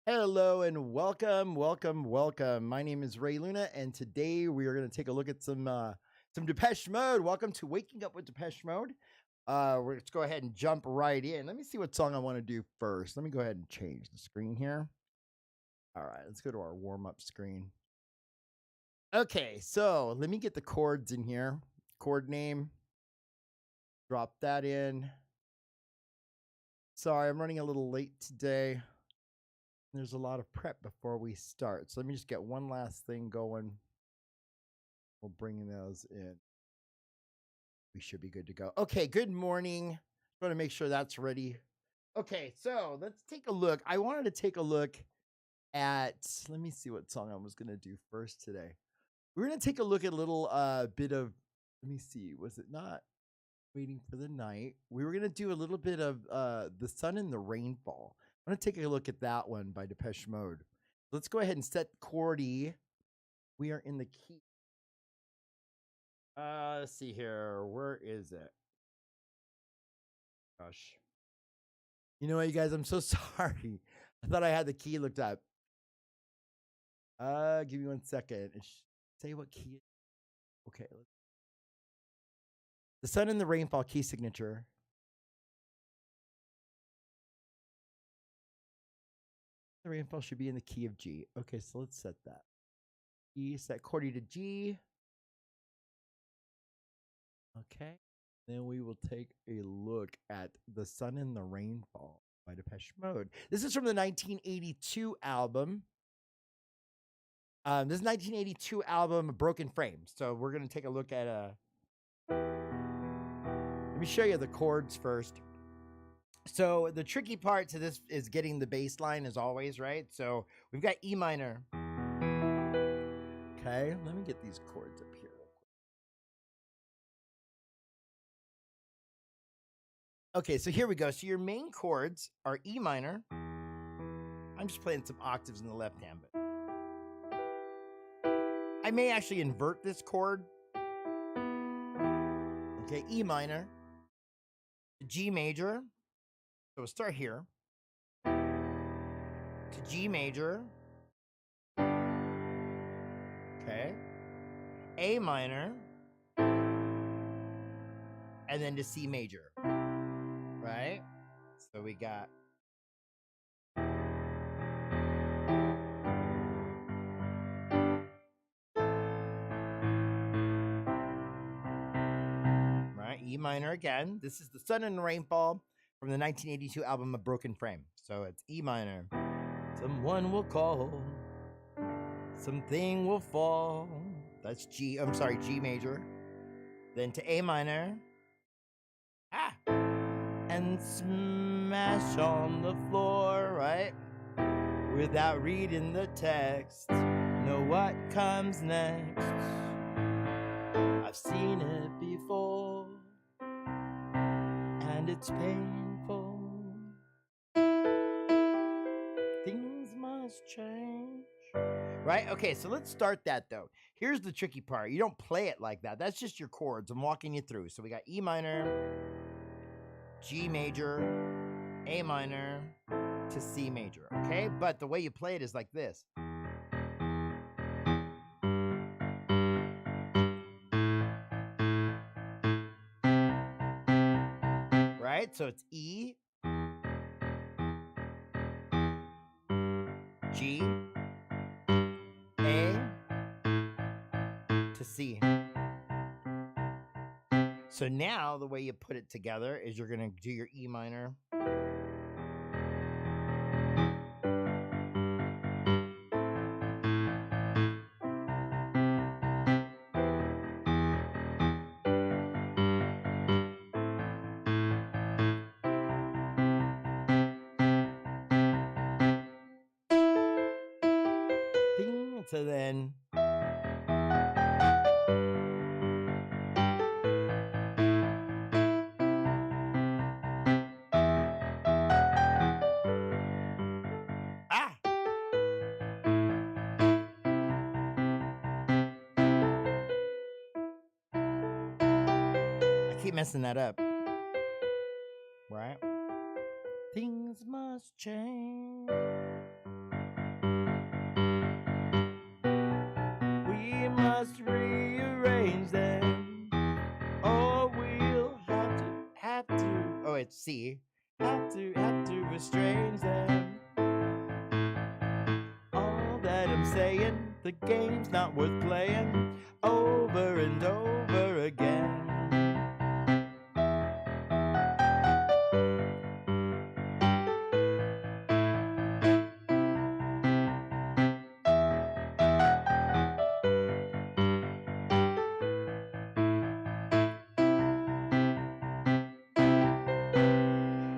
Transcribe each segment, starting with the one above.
Hello and welcome. My name is Ray Luna, and today we are going to take a look at some Depeche Mode. Welcome to Waking Up with Depeche Mode. Let's go ahead and jump right in. Let me see what song I want to do first. Let me go ahead and change the screen here. All right, let's go to our warm up screen. Okay, so let me get the chords in here. Chord name. Drop that in. Sorry, I'm running a little late today. There's a lot of prep before we start. So let me just get one last thing going. We'll bring those in. We should be good to go. Okay, good morning. I want to make sure that's ready. Okay, so let's take a look. I wanted to take a look at, let me see what song I was going to do first today. We're going to take a look at a little bit of, let me see, was it not Waiting for the Night? We were going to do a little bit of The Sun and the Rainfall. I'm going to take a look at that one by Depeche Mode. Let's go ahead and set chord E. We are in the key. Let's see here. Where is it? Gosh. You know what, you guys? I'm so sorry. I thought I had the key looked up. Give me 1 second. Say what key. Okay. The Sun and the Rainfall key signature. The rainfall should be in the key of G. Okay, so let's set that. E, set chord E to G. Okay. Then we will take a look at The Sun and the Rainfall by Depeche Mode. This is from the 1982 album. This is 1982 album, Broken Frame. So we're going to take a look at let me show you the chords first. So the tricky part to this is getting the bass line as always, right? So we've got E minor. Okay, let me get these chords up here real quick. Okay, so here we go. So your main chords are E minor. I'm just playing some octaves in the left hand, but I may actually invert this chord. Okay, E minor, G major. So we'll start here to G major. Okay, A minor, and then to C major. Right? So we got E minor again. This is The Sun and the Rainfall from the 1982 album A Broken Frame. So it's E minor. Someone will call, something will fall. That's G major. Then to A minor. And smash on the floor, right? Without reading the text. Know what comes next. I've seen it before. And it's painful. Things must change. Right? Okay, so let's start that though. Here's the tricky part. You don't play it like that. That's just your chords. I'm walking you through. So we got E minor, G major, A minor to C major. Okay? But the way you play it is like this. Right? So it's E, G, A to C. So now the way you put it together is you're going to do your E minor. Ding. So then I keep messing that up. Right? Things must change. C. Have to estrange them. All that I'm saying, the game's not worth playing over and over again.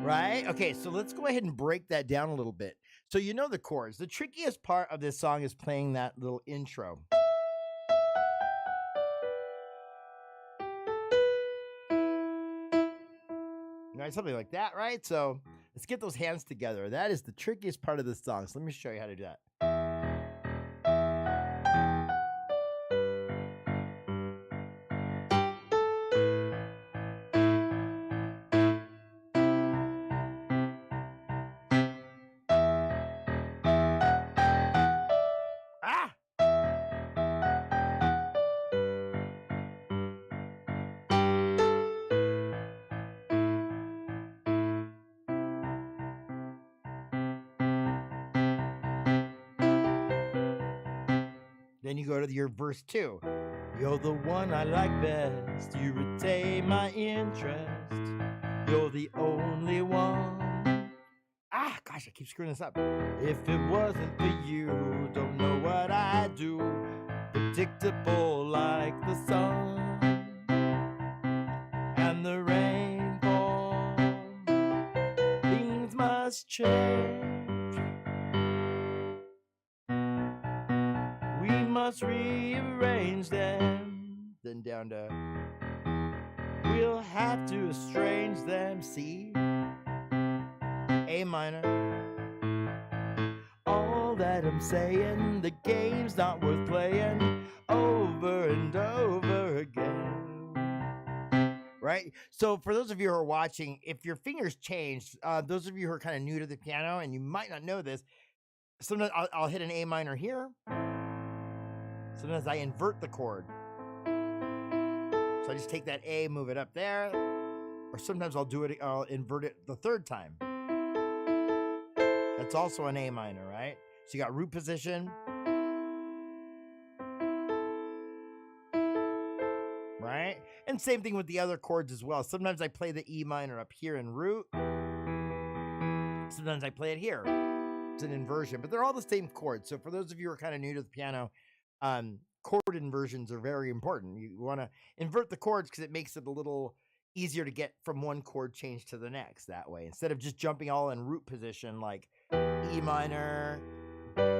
Right? Okay, so let's go ahead and break that down a little bit. So you know the chords. The trickiest part of this song is playing that little intro. Right, something like that, right? So let's get those hands together. That is the trickiest part of this song. So let me show you how to do that. Ah! Then you go to your verse 2. You're the one I like best. You retain my interest. You're the only one. Ah, gosh, I keep screwing this up. If it wasn't for you, don't know what I'd do. Predictable like the sun and the rainfall. Things must change. We must rearrange them. Then down to we'll have to estrange them. C, A minor. All that I'm saying, the game's not worth playing over and over again. Right? So for those of you who are watching, if your fingers change, those of you who are kind of new to the piano and you might not know this, sometimes I'll hit an A minor here. Sometimes I invert the chord. So I just take that A, move it up there. Or sometimes I'll invert it the third time. That's also an A minor, right? So you got root position. Right? And same thing with the other chords as well. Sometimes I play the E minor up here in root. Sometimes I play it here. It's an inversion, but they're all the same chords. So for those of you who are kind of new to the piano, chord inversions are very important. You want to invert the chords because it makes it a little easier to get from one chord change to the next that way. Instead of just jumping all in root position like E minor,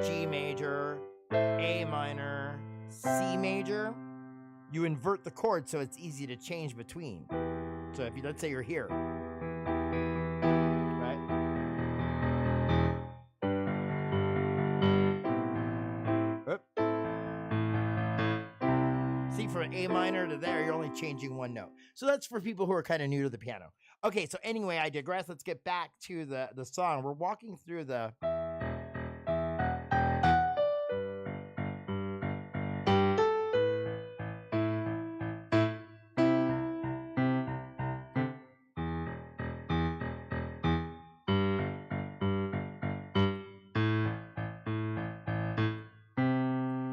G major, A minor, C major, you invert the chord so it's easy to change between. So if you, let's say you're here, right? Oop. See, from A minor to there, you're only changing one note. So that's for people who are kind of new to the piano. Okay, so anyway, I digress. Let's get back to the song. We're walking through the...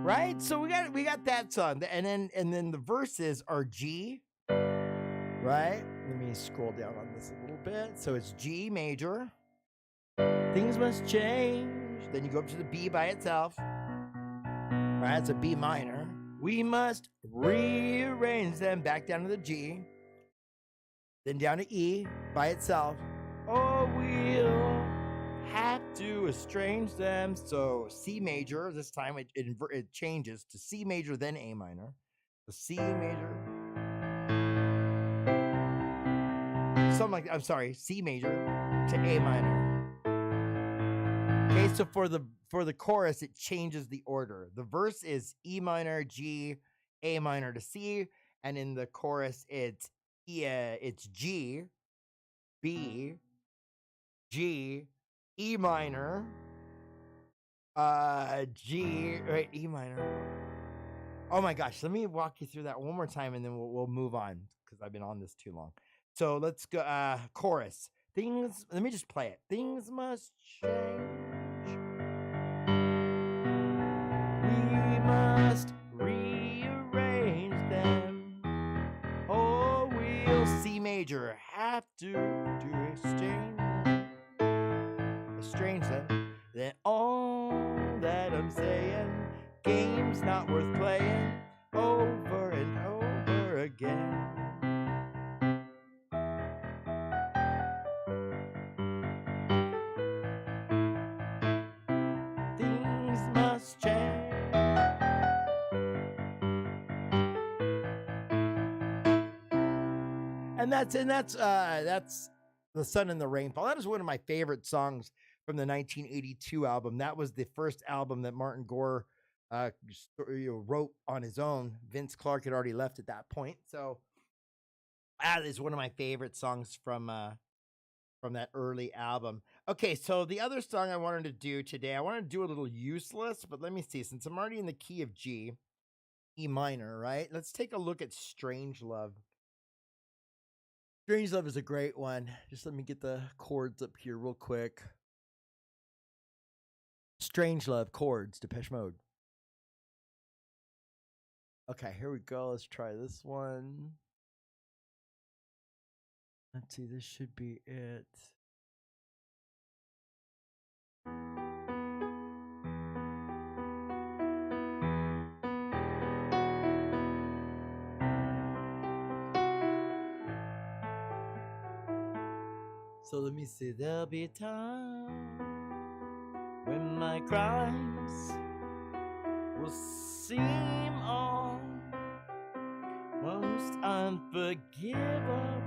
Right? So we got that song. And then the verses are G, right? Let me scroll down on this a little bit. So it's G major. Things must change. Then you go up to the B by itself. Right? It's a B minor. We must rearrange them back down to the G. Then down to E by itself. Oh, we'll have to estrange them. So C major, this time it changes to C major, then A minor. The C major. Something like, I'm sorry, C major to A minor. Okay, so for the chorus, it changes the order. The verse is E minor, G, A minor to C, and in the chorus, it's G, B, G, E minor, G, right, E minor. Oh my gosh, let me walk you through that one more time and then we'll move on because I've been on this too long. So let's go chorus. Things, let me just play it. Things must change. We must rearrange them. Oh, we'll C major have to exchange them. Then all that I'm saying, game's not worth playing over and over again. Things must change. And that's The Sun and the Rainfall. That is one of my favorite songs from the 1982 album. That was the first album that Martin Gore wrote on his own. Vince Clarke had already left at that point. So that is one of my favorite songs from that early album. Okay, so the other song I wanted to do today, I wanted to do a little useless, but let me see. Since I'm already in the key of G, E minor, right? Let's take a look at Strange Love. Strange Love is a great one. Just let me get the chords up here real quick. Strange Love, chords, Depeche Mode. Okay, here we go. Let's try this one. Let's see, this should be it. So let me see, there'll be a time when my crimes will seem almost unforgivable.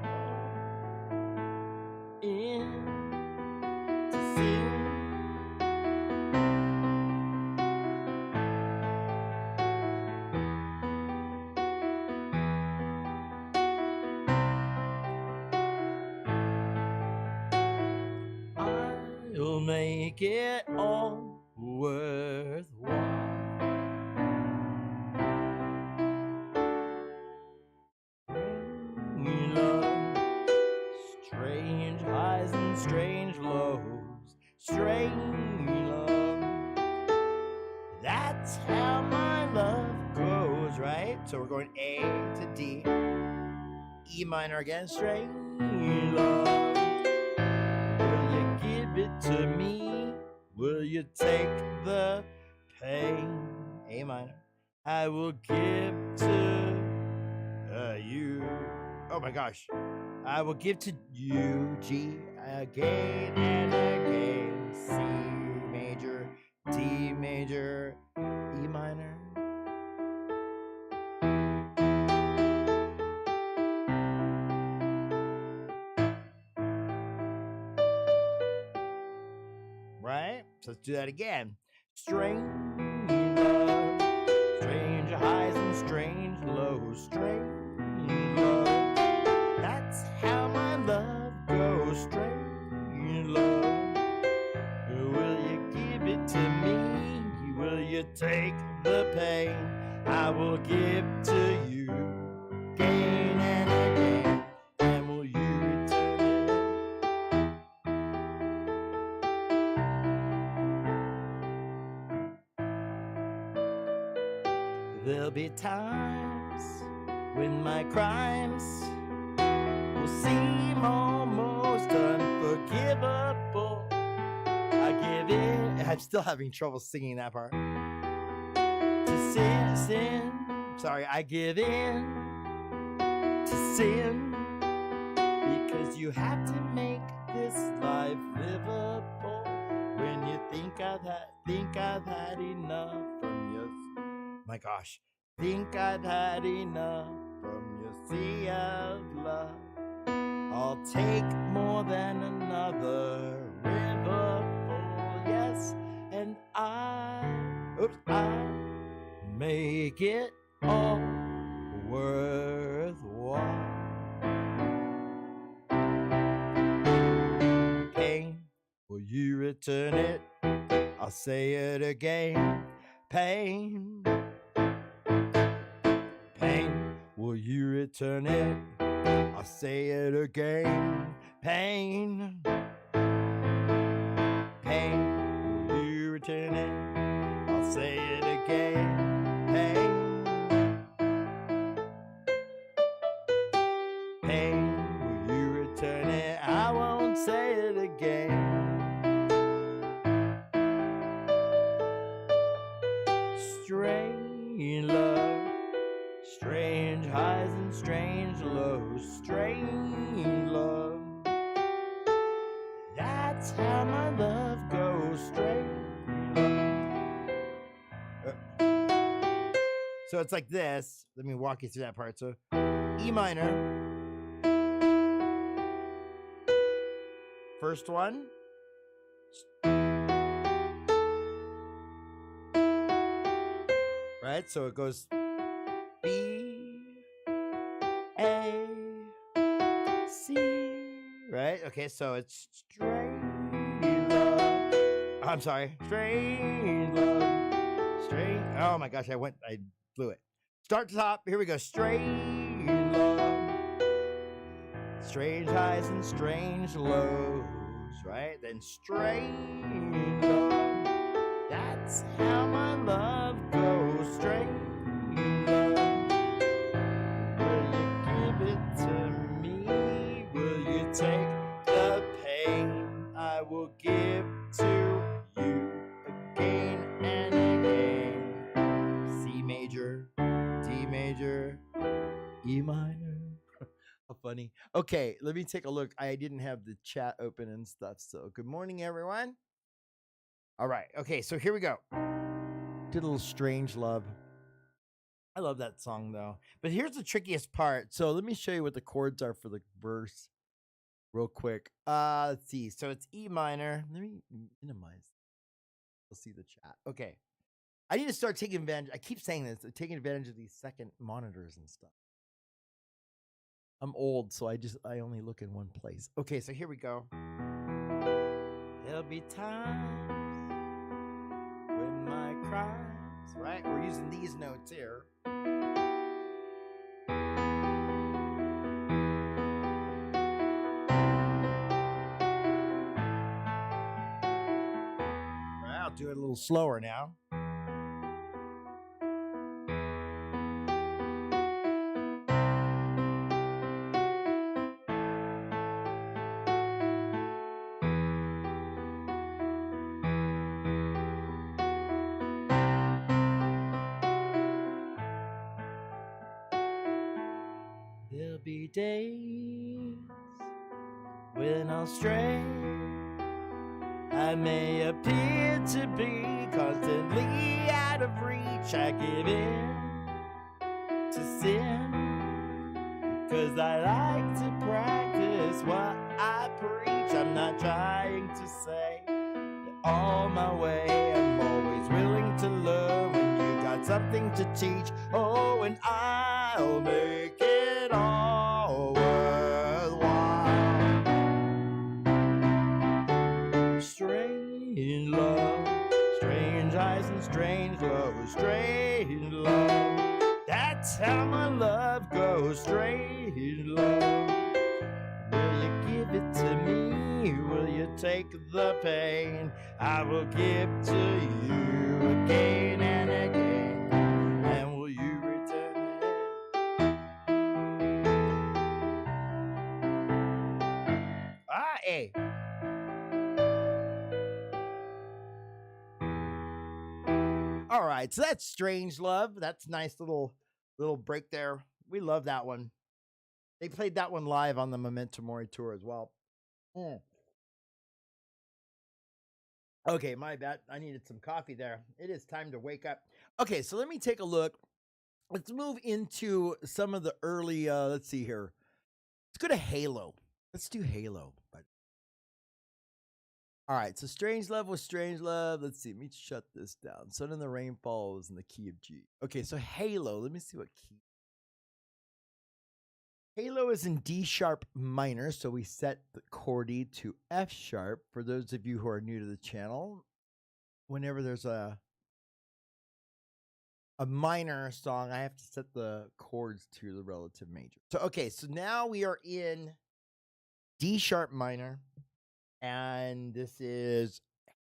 To sin. I'll make it all worthwhile. We love strange highs and strange lows. Strange love. That's how my love goes, right? So we're going A to D. E minor again. Strange love. Will you give it to me? Will you take the pain? A minor. I will give to you. Oh my gosh. I will give to you. G again and again. C major, D major, E minor. Right? So let's do that again. Strange love, strange highs and strange lows. Strange love, that's how my love goes. Strange love, will you give it to me? Will you take the pain? I will give to you again and again. And will you return it? There'll be times when my crimes will seem almost unforgivable. I give in. I'm still having trouble singing that part. To sin. Sorry, I give in to sin because you have to make this life livable. When you think I've had enough from you. My gosh, think I've had enough from your sea of love. I'll take more than another river full, yes, and I'll make it all worthwhile. Pain, will you return it? I'll say it again. Pain, will you return it? I'll say it again. Pain. Pain, will you return it? I'll say it again. Pain. Pain, will you return it? I won't say it again. Strange love, strange highs and strange lows, strange love. That's how my love goes, strange love. So it's like this. Let me walk you through that part. So E minor, first one. Right? So it goes B, A, C. Right? Okay, so it's strange love. I'm sorry. Strange love. Strange. Oh my gosh, I blew it. Start to top. Here we go. Strange love. Strange highs and strange lows. Right? Then strange love. That's how my love goes. Strange love. Will you give it to me? Will you take the pain I will give to you again and again? C major, D major, E minor. How funny. Okay, let me take a look. I didn't have the chat open and stuff. So good morning, everyone. All right. Okay, so here we go. Did a little Strange Love. I love that song though. But here's the trickiest part. So let me show you what the chords are for the verse real quick. Let's see. So it's E minor. Let me minimize. You'll see the chat. Okay. I need to start taking advantage. I keep saying this, taking advantage of these second monitors and stuff. I'm old, so I only look in one place. Okay, so here we go. There'll be times when my cries, right? We're using these notes here. Right, I'll do it a little slower now. There'll be days when I'll stray. I may appear to be constantly out of reach. I give in to sin, 'cause I like to practice what I preach. I'm not trying to say that all my way. I'm always willing to learn when you got something to teach. Oh, and I'll make it all worthwhile. Strange love, strange highs and strange lows, strange love. That's how my love goes, strange love. Will you give it to me? Will you take the pain I will give to you again and again? And will you return it? Ah, A. All right, so that's Strange Love. That's nice little break there. We love that one. They played that one live on the Memento Mori tour as well. Okay, my bad. I needed some coffee there. It is time to wake up. Okay, so let me take a look. Let's move into some of the early, let's see here. Let's go to Halo. Let's do Halo. All right, so Strange Love was Strange Love. Let's see. Let me shut this down. Sun in the Rain Falls in the key of G. Okay, so Halo. Let me see what key. Halo is in D sharp minor, so we set the chordy to F sharp. For those of you who are new to the channel, whenever there's a a minor song. I have to set the chords to the relative major. So, okay, so now we are in D sharp minor, and this is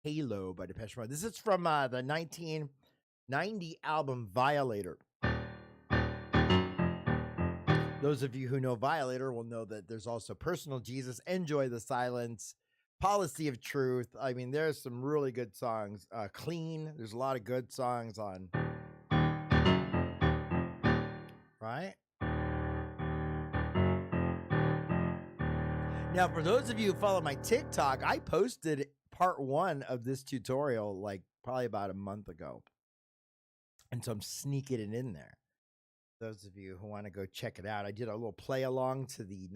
Halo by Depeche Mode. This is from the 1990 album Violator. Those of you who know Violator will know that there's also Personal Jesus, Enjoy the Silence, Policy of Truth. I mean, there's some really good songs. Clean, there's a lot of good songs on. Right? Now, for those of you who follow my TikTok, I posted part 1 of this tutorial like probably about a month ago. And so I'm sneaking it in there. Those of you who want to go check it out, I did a little play along to the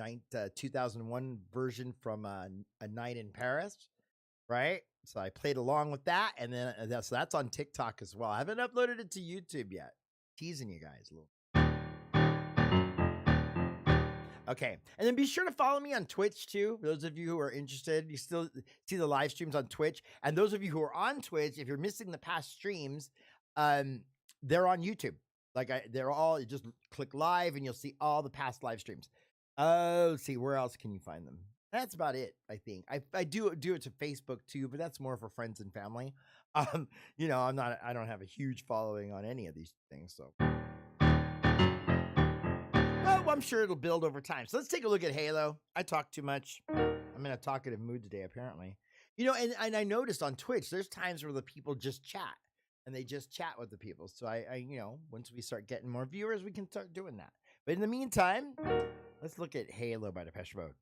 2001 version from A Night in Paris, right? So I played along with that, and then so that's on TikTok as well. I haven't uploaded it to YouTube yet. Teasing you guys a little. Okay, and then be sure to follow me on Twitch too. For those of you who are interested, you still see the live streams on Twitch. And those of you who are on Twitch, if you're missing the past streams, they're on YouTube. They're all, you just click live and you'll see all the past live streams. Let's see, where else can you find them? That's about it, I think. I do it to Facebook too, but that's more for friends and family. You know, I don't have a huge following on any of these things, so. Well, I'm sure it'll build over time. So let's take a look at Halo. I talk too much. I'm in a talkative mood today, apparently. You know, and I noticed on Twitch, there's times where the people just chat. And they just chat with the people. So I, you know, once we start getting more viewers, we can start doing that. But in the meantime, let's look at Halo by Depeche Mode.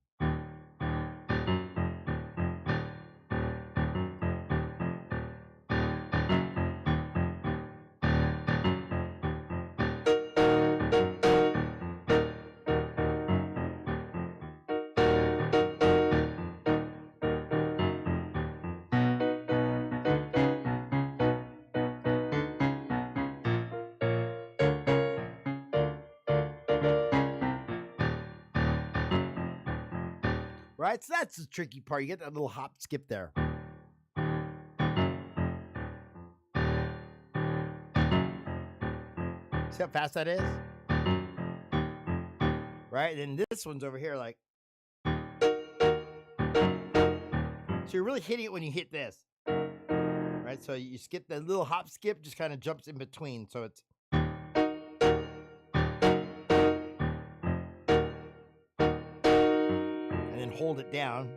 Right, so that's the tricky part. You get that little hop skip there. See how fast that is? Right, and then this one's over here like. So you're really hitting it when you hit this. Right, so you skip that little hop skip, just kind of jumps in between. So it's. And hold it down.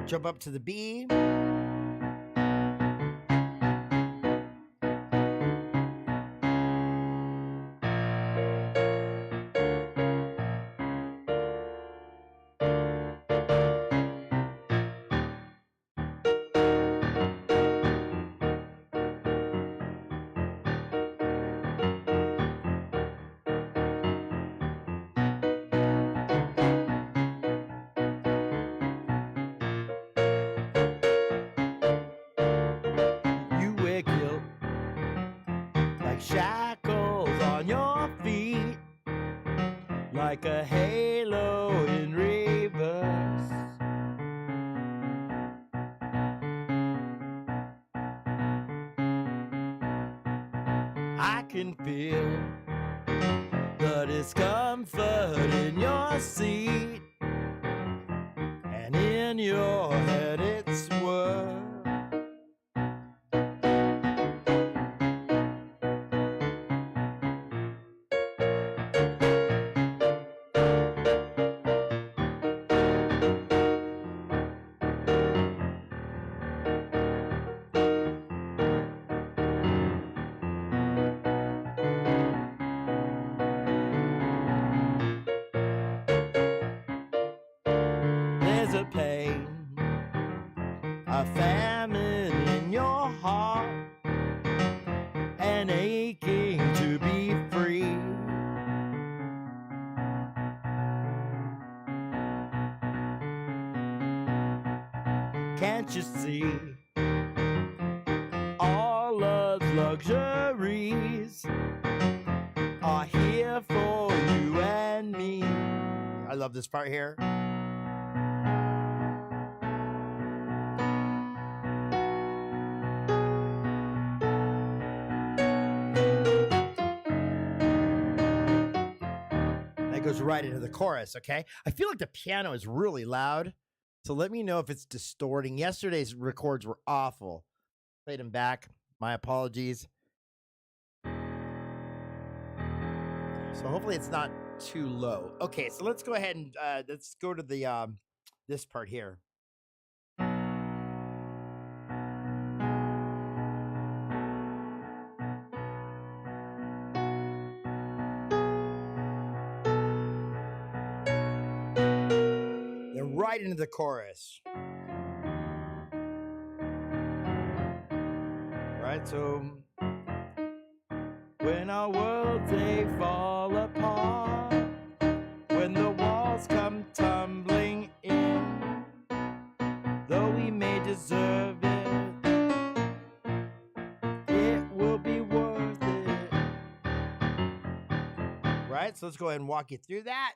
Jump up to the B. Shackles on your feet, like a halo in reverse. I can feel the discomfort in your seat, and in your head it's worse. A pain, a famine in your heart, an aching to be free. Can't you see all love's luxuries are here for you and me? I love this part here. goes right into the chorus, okay? I feel like the piano is really loud, so let me know if it's distorting. Yesterday's records were awful. Played them back. My apologies. So hopefully it's not too low. Okay, so let's go ahead and let's go to the this part here. Then right into the chorus. Right, so when our worlds they fall apart, when the walls come tumbling in, though we may deserve it, it will be worth it. Right, so let's go ahead and walk you through that.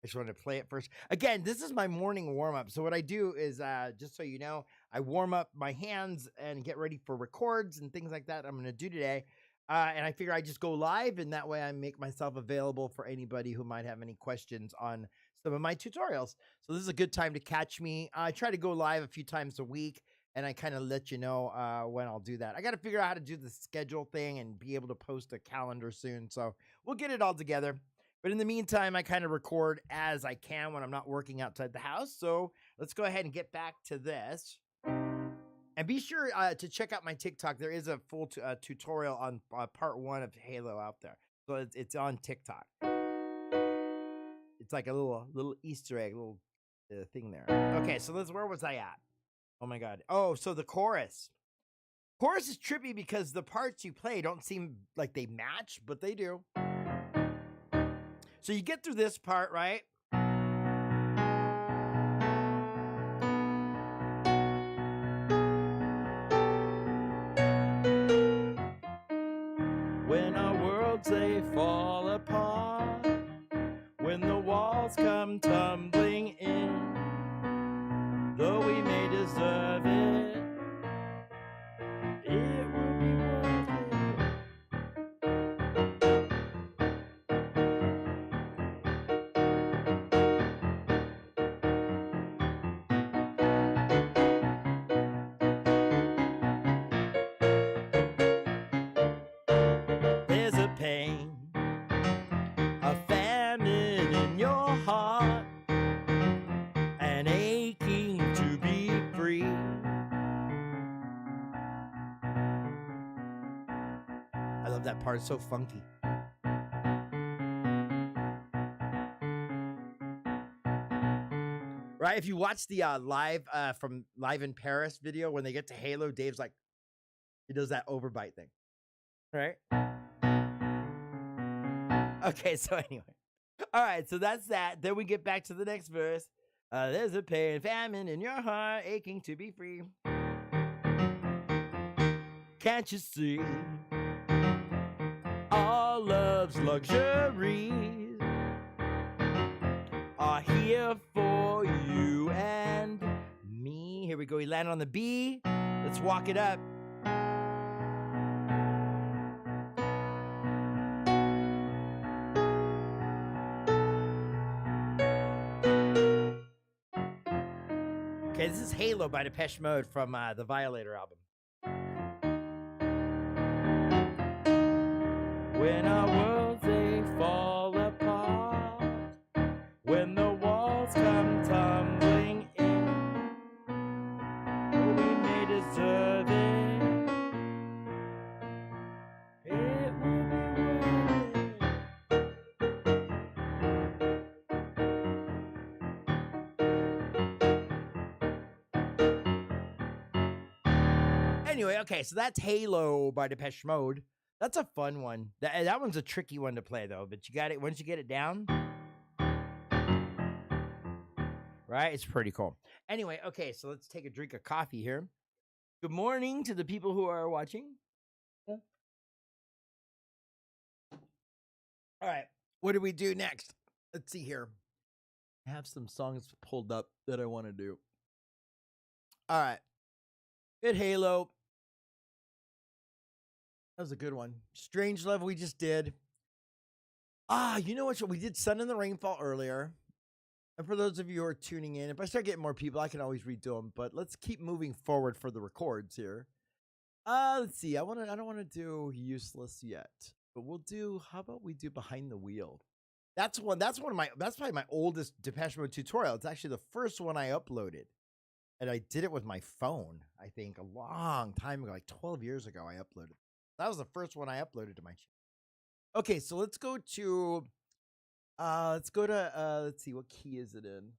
I just wanted to play it first. Again, this is my morning warm up. So what I do is, just so you know, I warm up my hands and get ready for records and things like that I'm going to do today. And I figure I just go live, and that way I make myself available for anybody who might have any questions on some of my tutorials. So this is a good time to catch me. I try to go live a few times a week, and I kind of let you know when I'll do that. I got to figure out how to do the schedule thing and be able to post a calendar soon. So we'll get it all together. But in the meantime, I kind of record as I can when I'm not working outside the house. So let's go ahead and get back to this. And be sure to check out my TikTok. There is a full tutorial on part 1 of Halo out there. So it's on TikTok. It's like a little Easter egg, little thing there. Okay, so where was I at? Oh my God. Oh, so the chorus. Chorus is trippy because the parts you play don't seem like they match, but they do. So you get through this part, right? When our worlds they fall apart, when the walls come tumbling in, though we may deserve it, it will be worth it. There's a pain, a famine in your heart, an aching to be free. I love that part. It's so funky. Right? If you watch the live from Live in Paris video, when they get to Halo, Dave's like, he does that overbite thing. Right? Okay, so anyway. All right, so that's that. Then we get back to the next verse. There's a pain, famine in your heart, aching to be free. Can't you see? All love's luxuries are here for you and me. Here we go. We land on the B. Let's walk it up. Okay, this is Halo by Depeche Mode from the Violator album. When our worlds they fall apart, when the walls come tumbling in, we may deserve it, it will be worth it. Anyway, okay, so that's Halo by Depeche Mode. That's a fun one. That one's a tricky one to play, though. But you got it. Once you get it down, right? It's pretty cool. Anyway, okay, so let's take a drink of coffee here. Good morning to the people who are watching. All right, what do we do next? Let's see here. I have some songs pulled up that I want to do. All right. Hit Halo. That was a good one. Strange Love we just did. You know what? We did Sun and the Rainfall earlier. And for those of you who are tuning in, if I start getting more people, I can always redo them. But let's keep moving forward for the records here. Let's see. I don't want to do Useless yet, but we'll do. How about we do Behind the Wheel? That's probably my oldest Depeche Mode tutorial. It's actually the first one I uploaded, and I did it with my phone. I think a long time ago, like 12 years ago, I uploaded. That was the first one I uploaded to my channel. Okay, so let's go to. Let's see, what key is it in?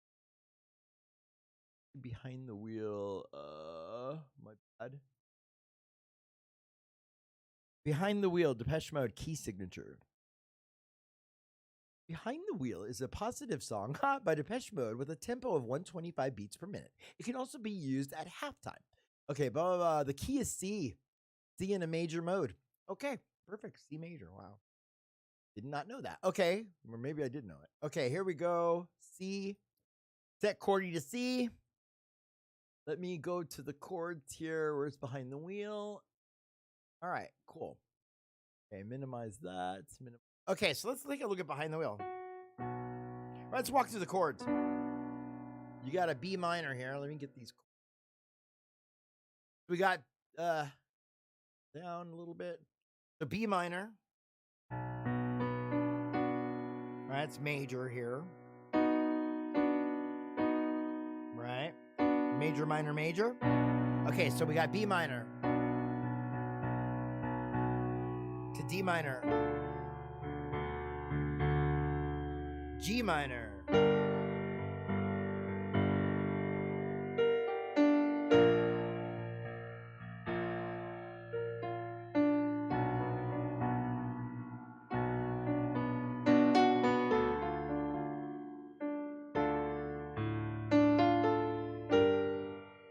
Behind the Wheel. My bad. Behind the Wheel, Depeche Mode key signature. Behind the Wheel is a positive song by Depeche Mode with a tempo of 125 beats per minute. It can also be used at halftime. Okay, blah, blah, blah. The key is C. C in a major mode. Okay, perfect. C major. Wow. Did not know that. Okay, or maybe I did know it. Okay, here we go. C. Set chordy to C. Let me go to the chords here. Where's Behind the Wheel? All right, cool. Okay, minimize that. Okay, so let's take a look at Behind the Wheel. Let's walk through the chords. You got a B minor here. Let me get these. We got down a little bit. The B minor. All right, it's major here. Right? Major, minor, major. Okay, so we got B minor to D minor. G minor.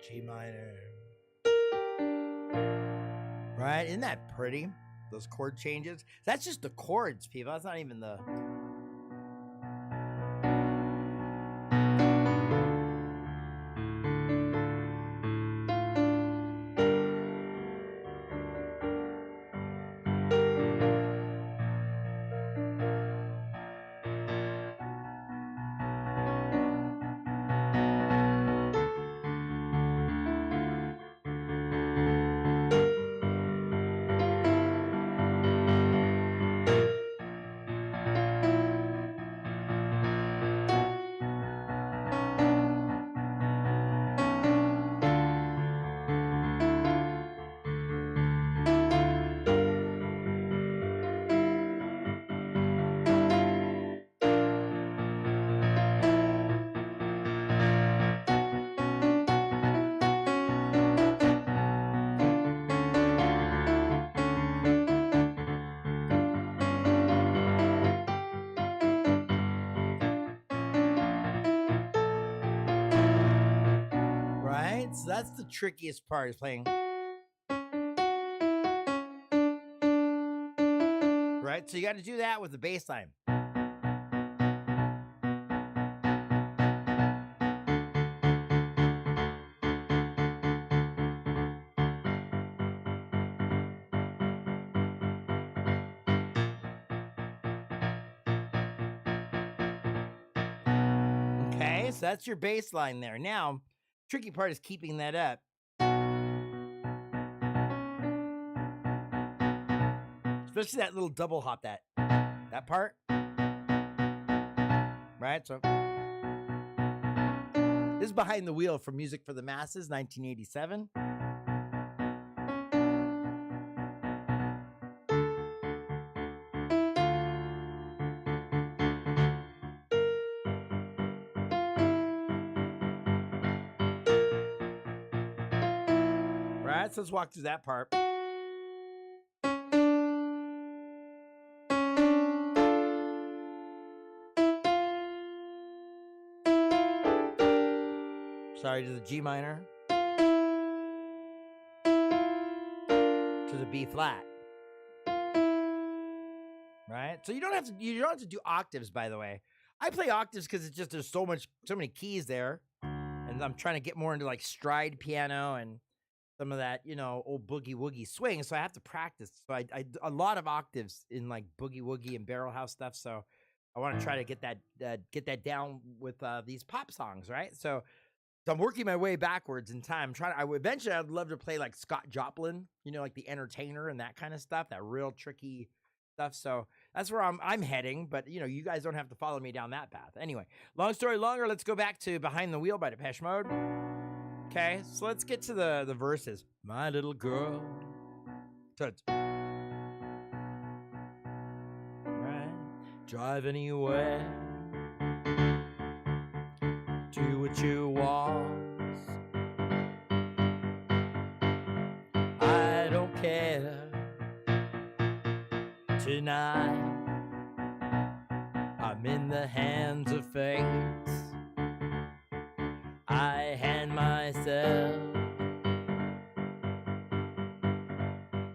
G minor. Right? Isn't that pretty? Those chord changes. That's just the chords, people. That's not even the... Right? So that's the trickiest part, is playing. Right? So you got to do that with the bass line. Okay, so that's your bass line there. Now, tricky part is keeping that up. Especially that little double hop, that part. Right? So this is Behind the Wheel from Music for the Masses, 1987. Right? So let's walk through that part. Sorry, to the G minor. To the B flat. Right? So you don't have to do octaves, by the way. I play octaves because it's just there's so many keys there. And I'm trying to get more into like stride piano, and some of that, old boogie woogie swing. So I have to practice. So I a lot of octaves in like boogie woogie and barrel house stuff. So I want to try to get that down with these pop songs, right? So I'm working my way backwards in time. Eventually I'd love to play like Scott Joplin, like the Entertainer and that kind of stuff, that real tricky stuff. So that's where I'm heading. But you guys don't have to follow me down that path. Anyway, long story longer. Let's go back to Behind the Wheel by Depeche Mode. Okay, so let's get to the verses. My little girl, touch. Right, drive anywhere. Do what you want. I don't care. Tonight, I'm in the hands of fate. I hand myself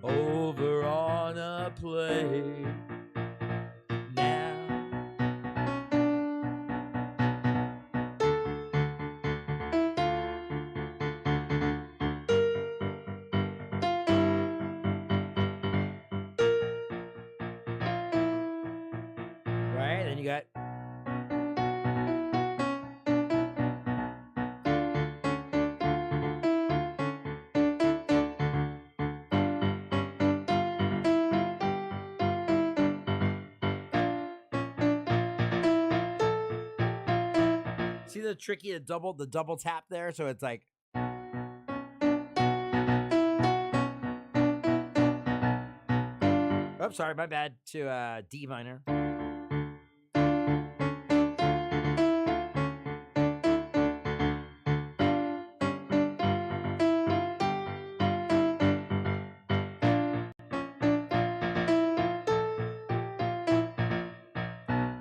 over on a plate. You got see the tricky the double tap there, so it's like oh, sorry, my bad, to D minor.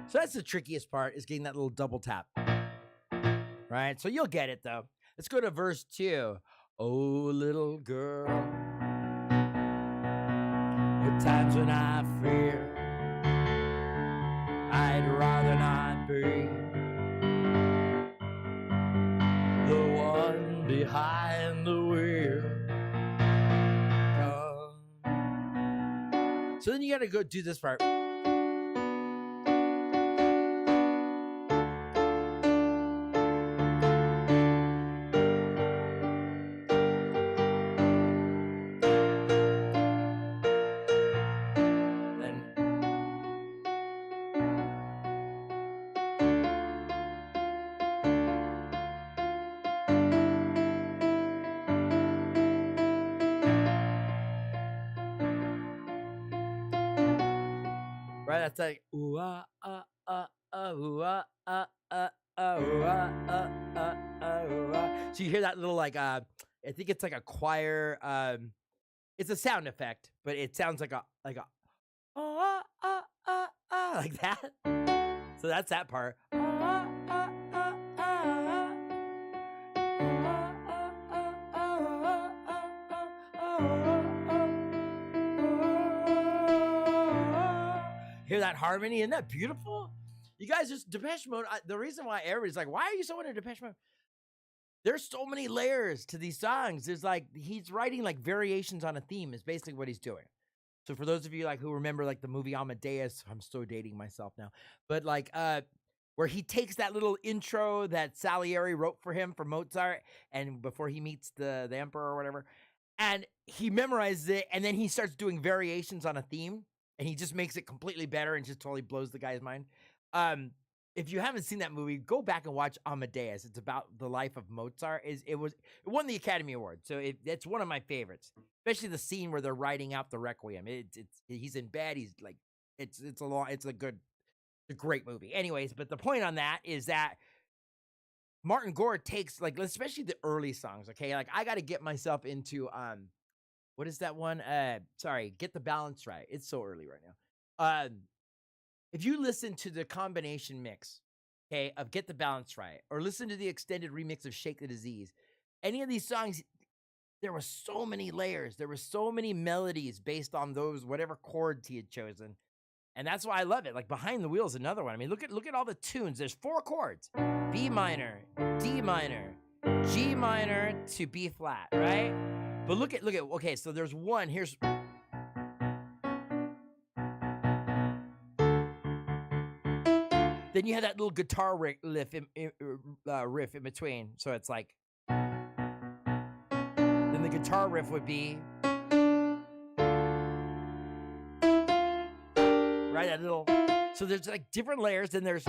So that's the trickiest part, is getting that little double tap. Right? So you'll get it, though. Let's go to verse 2. Oh, little girl, at times when I fear I'd rather not be the one behind the wheel. So then you got to go do this part. Right, that's like ooh ah ah ah ah ooh ah ah ah ah ooh ah ah ah ah ooh ah. So you hear that little like I think it's like a choir. It's a sound effect, but it sounds like a oh ah ah ah like that. So that's that part. Hear that harmony? Isn't that beautiful? You guys, just Depeche Mode. The reason why everybody's like, why are you so into Depeche Mode? There's so many layers to these songs. There's like, he's writing like variations on a theme is basically what he's doing. So for those of you like who remember like the movie Amadeus, I'm so dating myself now, but like where he takes that little intro that Salieri wrote for him for Mozart, and before he meets the emperor or whatever, and he memorizes it, and then he starts doing variations on a theme, and he just makes it completely better and just totally blows the guy's mind. If you haven't seen that movie, go back and watch Amadeus. It's about the life of Mozart. It won the Academy Award, so it's one of my favorites. Especially the scene where they're writing out the Requiem. He's in bed. He's like it's a great movie. Anyways, but the point on that is that Martin Gore takes like especially the early songs. Okay, like I got to get myself into what is that one? Sorry, Get the Balance Right. It's so early right now. If you listen to the combination mix, okay, of Get the Balance Right, or listen to the extended remix of Shake the Disease, any of these songs, there were so many layers. There were so many melodies based on those, whatever chords he had chosen. And that's why I love it. Like Behind the Wheel is another one. I mean, look at all the tunes. There's 4 chords. B minor, D minor, G minor to B flat, right? But look at, okay, so there's one, here's. Then you have that little guitar riff in between. So it's like, then the guitar riff would be, right, that little, so there's like different layers, then there's,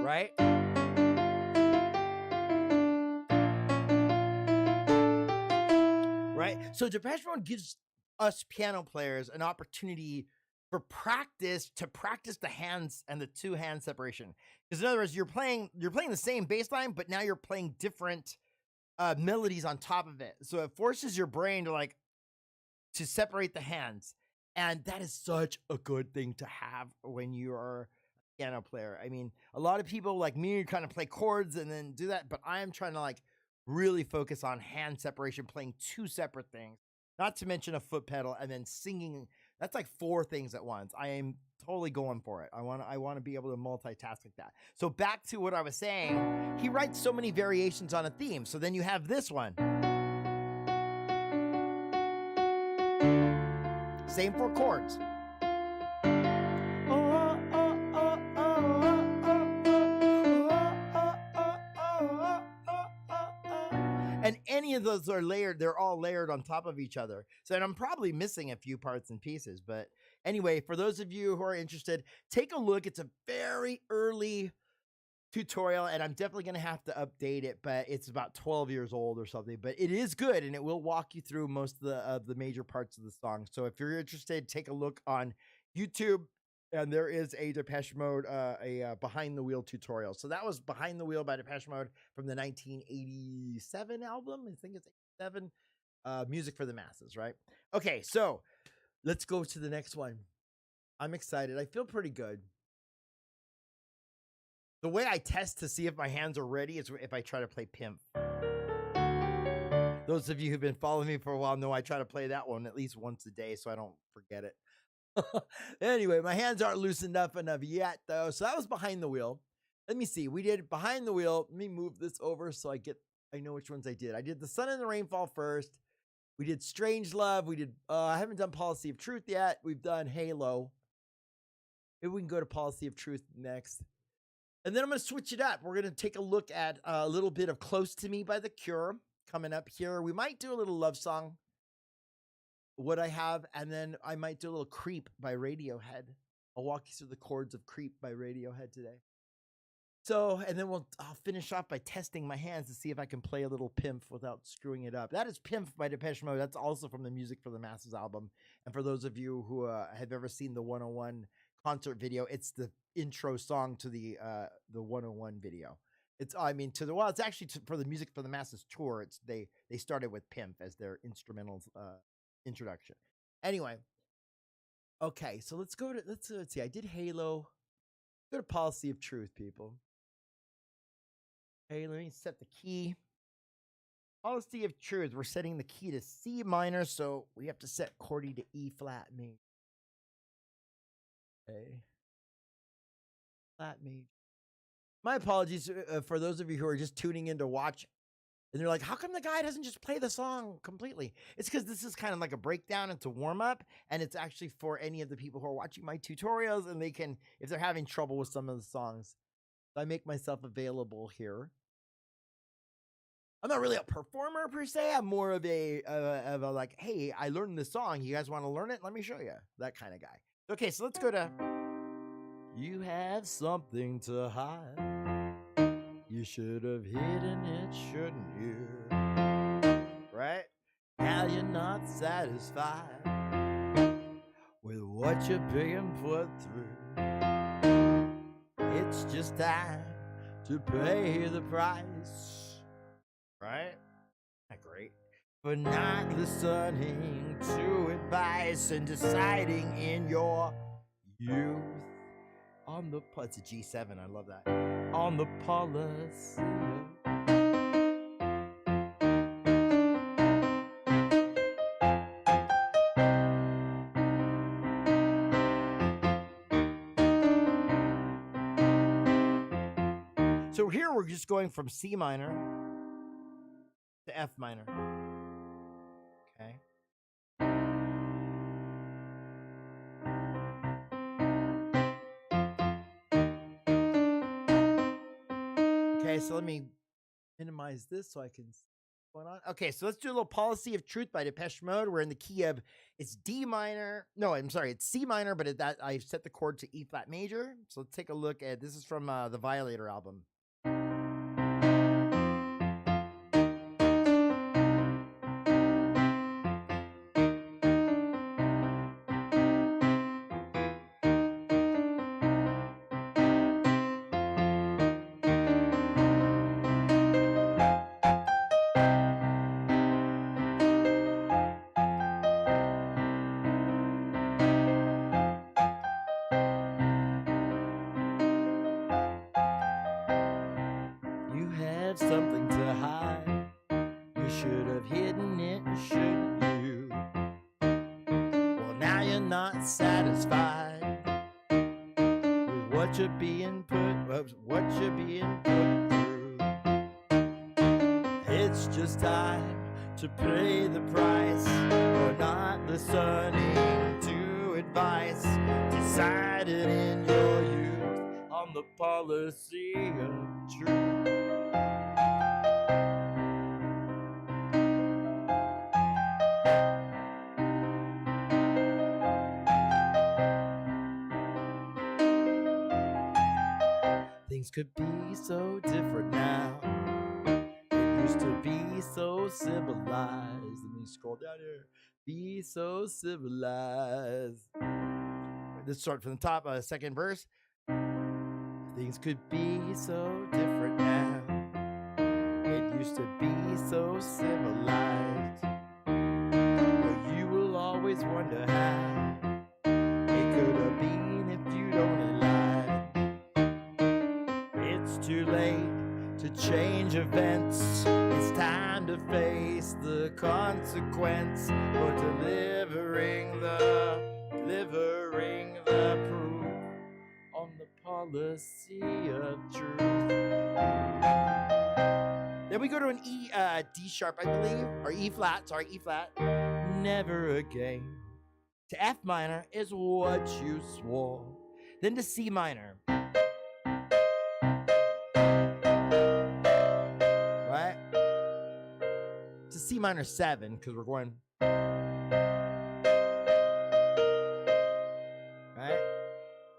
right? Right? So Depeche Mode gives us piano players an opportunity for practice, to practice the hands and the two hand separation. Because in other words, you're playing the same bass line, but now you're playing different melodies on top of it. So it forces your brain to separate the hands. And that is such a good thing to have when you are a piano player. I mean, a lot of people like me kind of play chords and then do that, but I am trying to like really focus on hand separation, playing two separate things, not to mention a foot pedal, and then singing. That's like 4 things at once. I am totally going for it. I want to be able to multitask like that. So back to what I was saying, he writes so many variations on a theme. So then you have this one. Same 4 chords. And any of those are layered, they're all layered on top of each other. So, and I'm probably missing a few parts and pieces. But anyway, for those of you who are interested, take a look. It's a very early tutorial, and I'm definitely going to have to update it, but it's about 12 years old or something. But it is good, and it will walk you through most of the major parts of the song. So if you're interested, take a look on YouTube. And there is a Depeche Mode, a Behind the Wheel tutorial. So that was Behind the Wheel by Depeche Mode from the 1987 album. I think it's 87. Music for the Masses, right? Okay, so let's go to the next one. I'm excited. I feel pretty good. The way I test to see if my hands are ready is if I try to play Pimp. Those of you who've been following me for a while know I try to play that one at least once a day so I don't forget it. Anyway, my hands aren't loosened up enough yet, though. So that was Behind the Wheel. Let me see. We did Behind the Wheel. Let me move this over so I know which ones I did. I did The Sun and the Rainfall first. We did Strange Love. We did, I haven't done Policy of Truth yet. We've done Halo. Maybe we can go to Policy of Truth next. And then I'm going to switch it up. We're going to take a look at a little bit of Close to Me by The Cure coming up here. We might do a little love song. What I have, and then I might do a little Creep by Radiohead. I'll walk you through the chords of Creep by Radiohead today. So, and then I'll finish off by testing my hands to see if I can play a little Pimp without screwing it up. That is Pimp by Depeche Mode. That's also from the Music for the Masses album. And for those of you who have ever seen the 101 concert video, it's the intro song to the 101 video. It's actually for the Music for the Masses tour. They started with Pimp as their instrumental introduction. Anyway, okay, so let's see. I did Halo. Go to Policy of Truth, people. Hey, let me set the key. Policy of Truth. We're setting the key to C minor, so we have to set chordy to E flat major. Okay. Flat major. My apologies for those of you who are just tuning in to watch. And they're like, how come the guy doesn't just play the song completely? It's because this is kind of like a breakdown. It's a warm-up. And it's actually for any of the people who are watching my tutorials. And they can, if they're having trouble with some of the songs, I make myself available here. I'm not really a performer per se. I'm more of a like, hey, I learned this song. You guys want to learn it? Let me show you. That kind of guy. Okay, so let's go to You Have Something to Hide. You should have hidden it, shouldn't you? Right? Now you're not satisfied with what you're being put through. It's just time to pay the price. Right? Not great. For not listening to advice and deciding in your youth. On the, it's a G7, I love that. On the policy. So here we're just going from C minor to F minor. Okay. Okay, so let me minimize this so I can see what's going on. Okay, so let's do a little Policy of Truth by Depeche Mode. We're in the key of, it's D minor. No, I'm sorry, it's C minor, but I've set the chord to E flat major. So let's take a look at, this is from the Violator album. You have something to hide. You should have hidden it, shouldn't you? Well, now you're not satisfied with what you're being put through. It's just time to pay the price for not listening to advice decided in your youth on the policy of truth. Things could be so different now. It used to be so civilized. Let me scroll down here. Be so civilized. Let's start from the top, second verse. Things could be so different now. It used to be so civilized. Well, you will always wonder how it could have been if you'd only lied. It's too late to change events. It's time to face the consequence for delivering the proof on the policy of truth. Then we go to an D sharp, I believe, or E flat. Sorry, E flat. Never again. To F minor is what you swore. Then to C minor. Right? To C minor 7, because we're going. Right?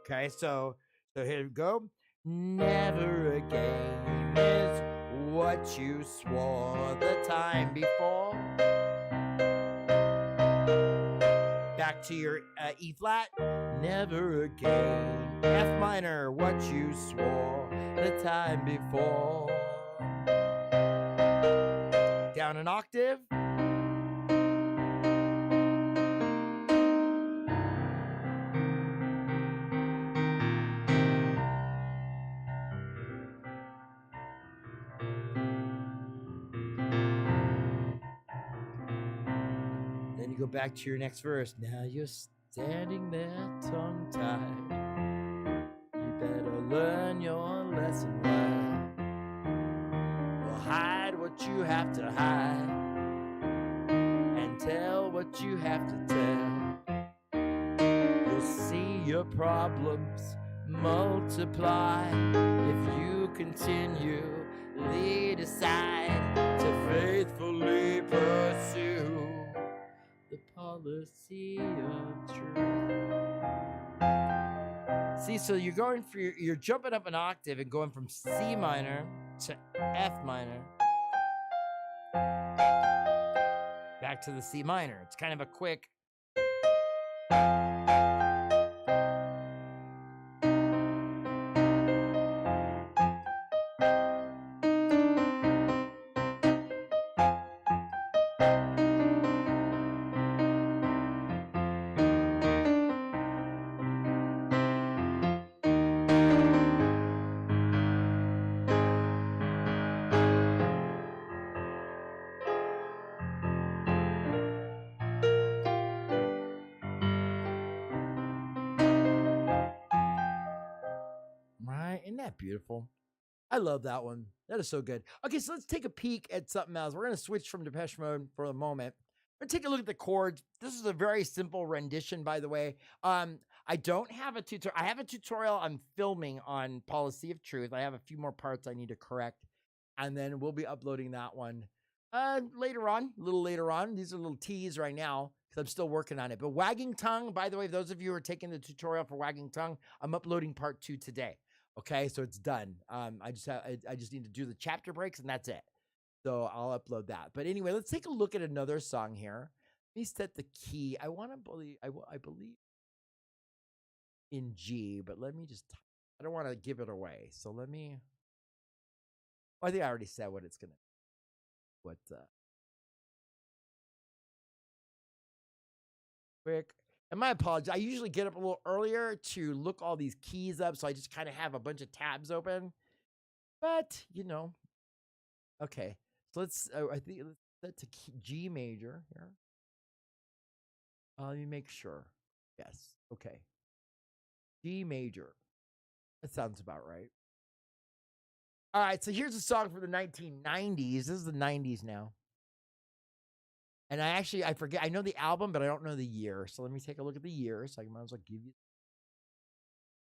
Okay, so here we go. Never again is what you swore the time before. Back to your E flat. Never again. F minor, what you swore the time before. Down an octave. Then you go back to your next verse. Now you're standing there tongue-tied. You better learn your lesson well. Well, hide what you have to hide and tell what you have to tell. You'll see your problems multiply if you continually decide to faithfully pursue the policy of truth. See, so you're going for you're jumping up an octave and going from C minor to F minor back to the C minor. It's kind of a quick. Right? Isn't that beautiful? I love that one. That is so good. Okay, so let's take a peek at something else. We're going to switch from Depeche Mode for a moment. We're going to take a look at the chords. This is a very simple rendition, by the way. I don't have a tutorial. I have a tutorial I'm filming on Policy of Truth. I have a few more parts I need to correct, and then we'll be uploading that one later on, a little later on. These are little teas right now because I'm still working on it. But Wagging Tongue, by the way, those of you who are taking the tutorial for Wagging Tongue, I'm uploading part 2 today. Okay, so it's done. I just need to do the chapter breaks and that's it. So I'll upload that. But anyway, let's take a look at another song here. Let me set the key. I believe in G, but let me just. I don't want to give it away. So let me. Oh, I think I already said what it's gonna. What? Quick. And my apologies. I usually get up a little earlier to look all these keys up, so I just kind of have a bunch of tabs open. But okay. So let's. I think let's set to G major here. Let me make sure. Yes. Okay. G major. That sounds about right. All right. So here's a song from the 1990s. This is the 90s now. And I forget. I know the album, but I don't know the year. So let me take a look at the year. So I might as well give you.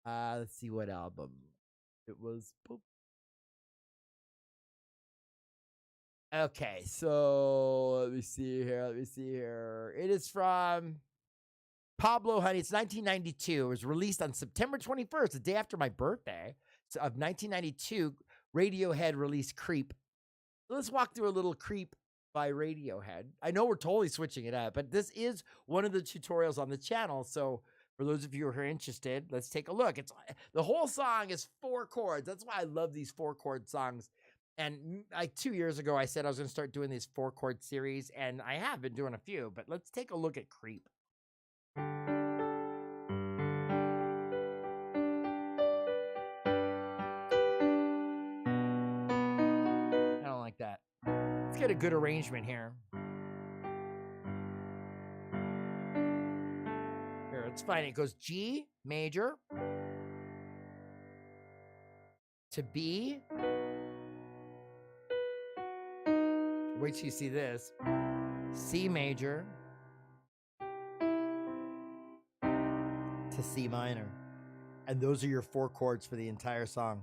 Let's see what album. It was. Boop. Okay. So let me see here. It is from Pablo Honey. It's 1992. It was released on September 21st, the day after my birthday of 1992. Radiohead released Creep. Let's walk through a little Creep by Radiohead. I know we're totally switching it up, but this is one of the tutorials on the channel. So for those of you who are interested, let's take a look. The whole song is 4 chords. That's why I love these 4-chord songs. And like 2 years ago, I said I was going to start doing these 4-chord series, and I have been doing a few, but let's take a look at Creep. I don't like that. Let's get a good arrangement here. Here, it's fine. It goes G major to B. Wait till you see this. C major to C minor. And those are your 4 chords for the entire song.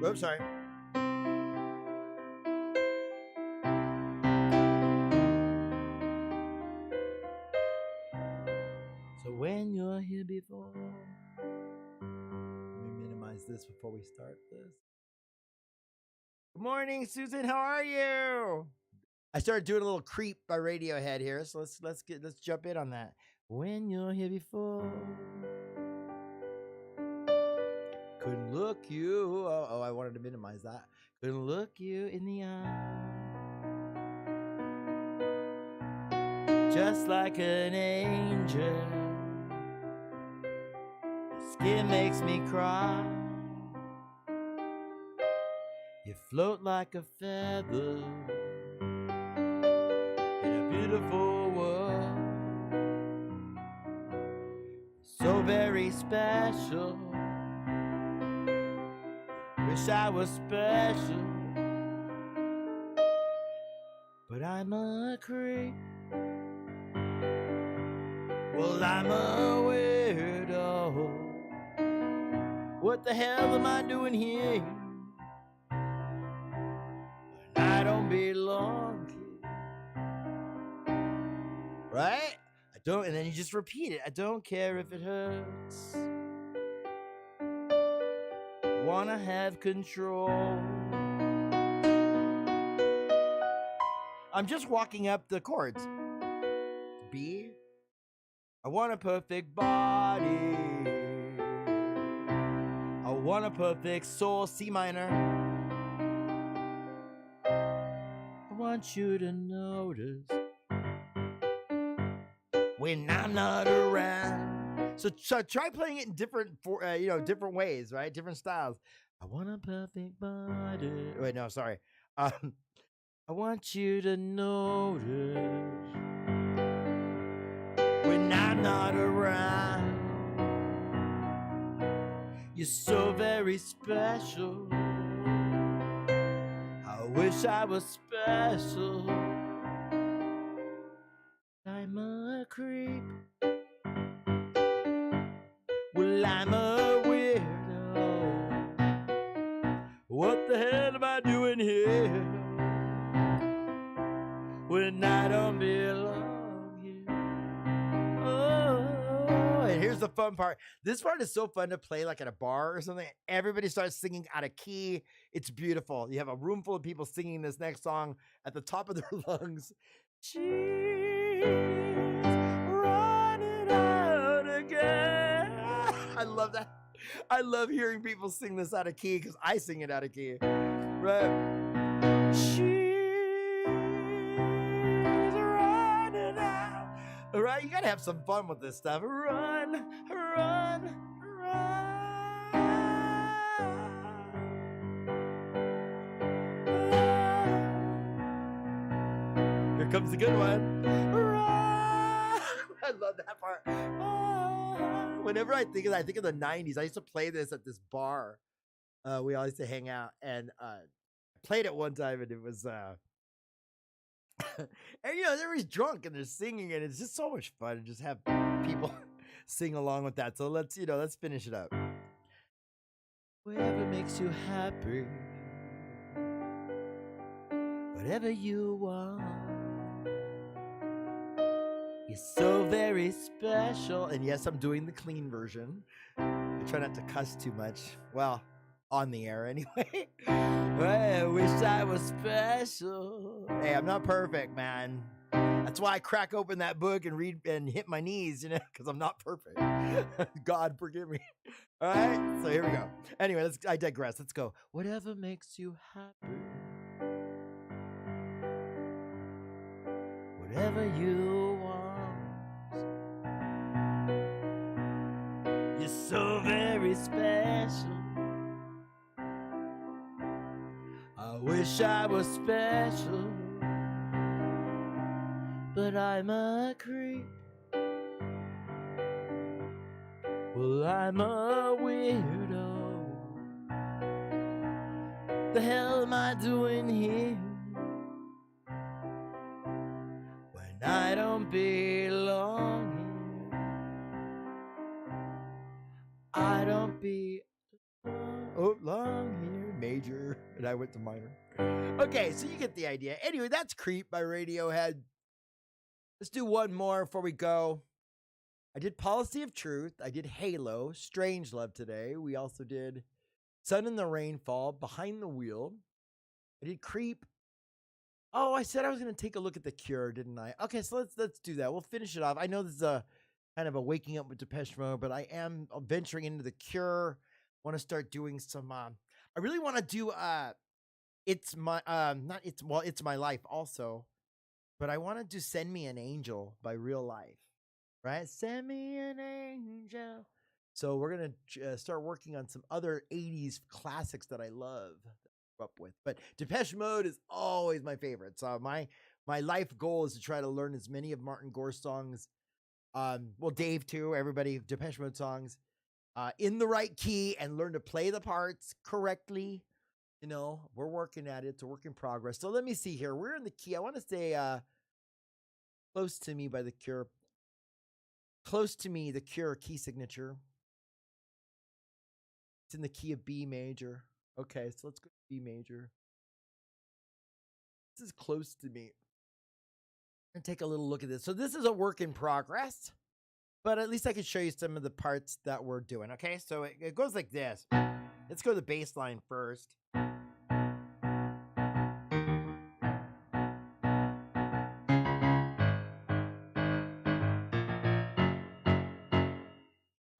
Oops, sorry. So when you're here before. Let me minimize this before we start this. Good morning, Susan. How are you? I started doing a little Creep by Radiohead here, so let's jump in on that. When you're here before, couldn't look you. Oh, I wanted to minimize that. Couldn't look you in the eye, just like an angel. Skin makes me cry. You float like a feather in a beautiful world, so very special. Wish I was special, but I'm a creep. Well, I'm a weirdo. What the hell am I doing here? I don't belong here. Right? I don't, and then you just repeat it. I don't care if it hurts. Wanna have control. I'm just walking up the chords. B. I want a perfect body. I want a perfect soul. C minor. I want you to notice when I'm not around. So try playing it in different ways, right? Different styles. I want a perfect body. Wait, no, sorry. I want you to notice when I'm not around. You're so very special. I wish I was special. I'm a creep. Well, I'm a weirdo. What the hell am I doing here when I don't belong here? Oh, and here's the fun part. This part is so fun to play like at a bar or something. Everybody starts singing out of key. It's beautiful. You have a room full of people singing this next song at the top of their lungs. She's running out again. I love that. I love hearing people sing this out of key because I sing it out of key. Right? She's running out. All right, you gotta have some fun with this stuff. Run, run, run. Here comes the good one. Run. I love that part. Whenever I think of the 90s. I used to play this at this bar. We always used to hang out, and I played it one time, and it was and everybody's drunk and they're singing, and it's just so much fun to just have people sing along with that. So let's finish it up. Whatever makes you happy, whatever you want. You're so very special. And yes, I'm doing the clean version. I try not to cuss too much. Well, on the air anyway. I wish I was special. Hey, I'm not perfect, man. That's why I crack open that book and read and hit my knees, because I'm not perfect. God forgive me. All right, so here we go. Anyway, I digress. Let's go. Whatever makes you happy. Whatever you want. You're so very special. I wish I was special, but I'm a creep. Well, I'm a weirdo. The hell am I doing here when I don't belong here? I don't belong here. Major, and I went to minor. Okay, so you get the idea. Anyway, that's Creep by Radiohead. Let's do one more before we go. I did Policy of Truth. I did Halo, Strange Love today. We also did Sun in the Rainfall, Behind the Wheel. I did Creep. Oh, I said I was going to take a look at The Cure, didn't I? Okay, so let's do that. We'll finish it off. I know this is a kind of a waking up with Depeche Mode, but I am venturing into The Cure. Want to start doing some I really want to do It's My It's My Life also, but I want to do Send Me an Angel by Real Life, right? Send me an angel. So we're going to start working on some other 80s classics that I love, that I grew up with. But Depeche Mode is always my favorite. So my life goal is to try to learn as many of Martin Gore's songs, well, Dave too, everybody, Depeche Mode songs, in the right key, and learn to play the parts correctly. We're working at it. It's a work in progress. So let me see here. We're in the key. I want to say Close to Me by The Cure. Close to Me, The Cure key signature. It's in the key of B major. Okay, so let's go to B major. This is Close to Me. I'm going to take a little look at this. So this is a work in progress, but at least I can show you some of the parts that we're doing. Okay, so it goes like this. Let's go to the bass line first.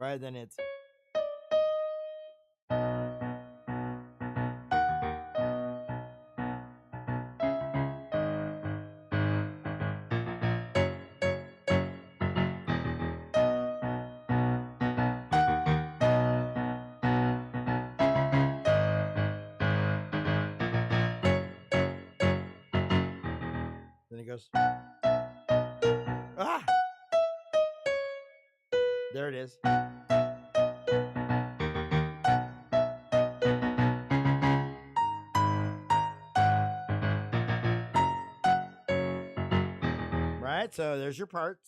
Right, then it's goes. Ah! There it is. Right, so there's your parts.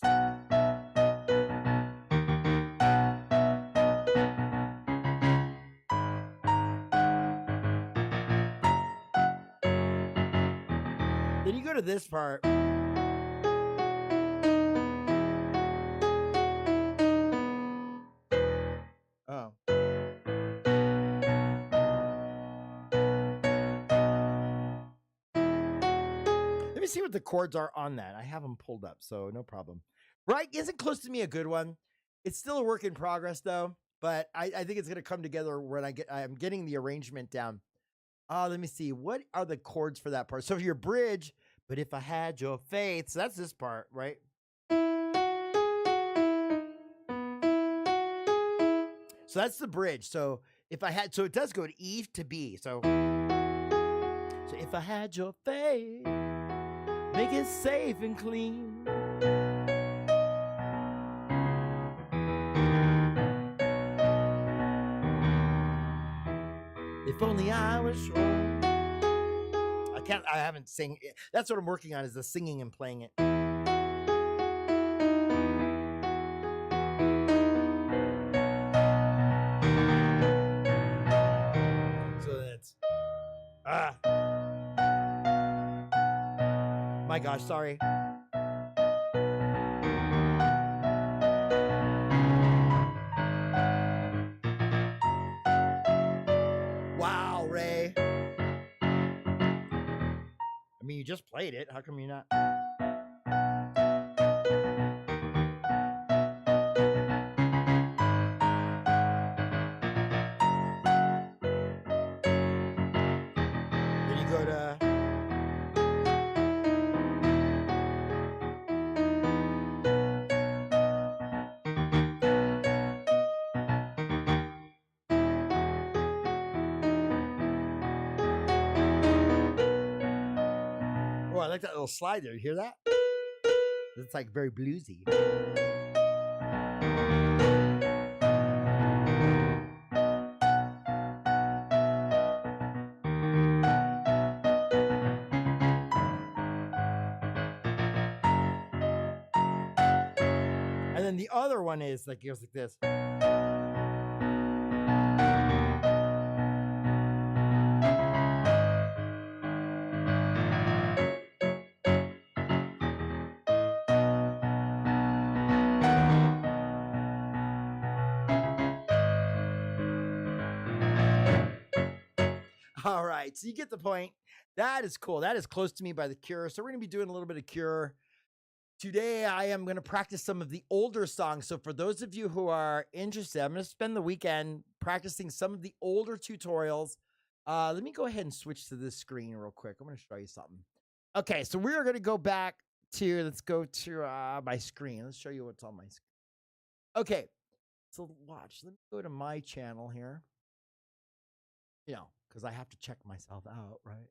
Then you go to this part. Oh. Let me see what the chords are on that. I have them pulled up, so no problem. Right? Isn't Close to Me a good one? It's still a work in progress, though. But I think it's going to come together when I'm getting the arrangement down. Let me see. What are the chords for that part? So your bridge, but if I had your faith, so that's this part, right? So that's the bridge. So if I had, so it does go to E to B. So if I had your faith, make it safe and clean. If only I was sure. I haven't sing. That's what I'm working on, is the singing and playing it. So that's, my gosh, sorry. Wow, Ray. I mean, you just played it. How come you're not? Then you go to. Oh, I like that little slide there. You hear that? It's like very bluesy. And then the other one is like, it goes like this. All right, so you get the point. That is cool. That is Close to Me by The Cure. So we're going to be doing a little bit of Cure. Today, I am going to practice some of the older songs. So for those of you who are interested, I'm going to spend the weekend practicing some of the older tutorials. Let me go ahead and switch to this screen real quick. I'm going to show you something. Okay, so we're going to go back to, let's go to my screen. Let's show you what's on my screen. Okay, so watch. Let me go to my channel here. You know, because I have to check myself out, right?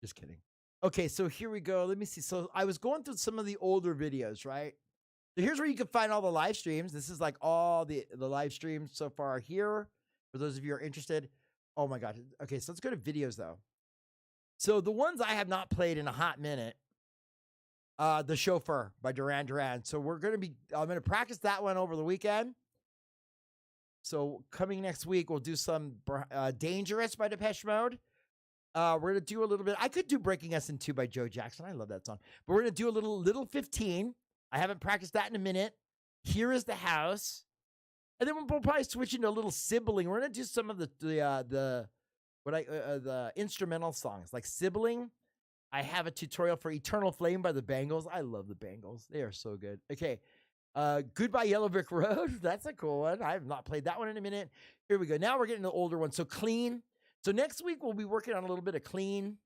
Just kidding. Okay, so here we go. Let me see. So I was going through some of the older videos, right? So here's where you can find all the live streams. This is like all the live streams so far here. For those of you who are interested. Oh my God. Okay, so let's go to videos though. So the ones I have not played in a hot minute. The Chauffeur by Duran Duran. So I'm going to practice that one over the weekend. So coming next week, we'll do some Dangerous by Depeche Mode. We're going to do a little bit. I could do Breaking Us in Two by Joe Jackson. I love that song. But we're going to do a little 15. I haven't practiced that in a minute. Here Is the House. And then we'll probably switch into a little Sibling. We're going to do some of the instrumental songs like Sibling. I have a tutorial for Eternal Flame by the Bangles. I love the Bangles. They are so good. Okay. Goodbye Yellow Brick Road. That's a cool one. I have not played that one in a minute. Here we go. Now we're getting the older one. So Clean. So next week we'll be working on a little bit of Clean,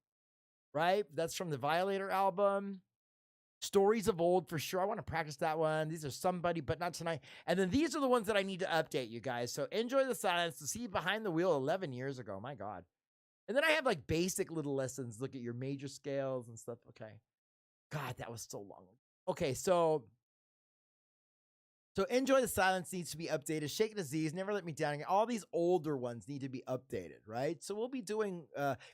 right? That's from the Violator album. Stories of Old for sure. I want to practice that one. These are Somebody, but not tonight. And then these are the ones that I need to update you guys. So Enjoy the Silence. To see Behind the Wheel 11 years ago. My God. And then I have like basic little lessons. Look at your major scales and stuff. Okay. God, that was so long. Okay, so Enjoy the Silence needs to be updated. Shake the Z's, Never Let Me Down. All these older ones need to be updated, right? So we'll be doing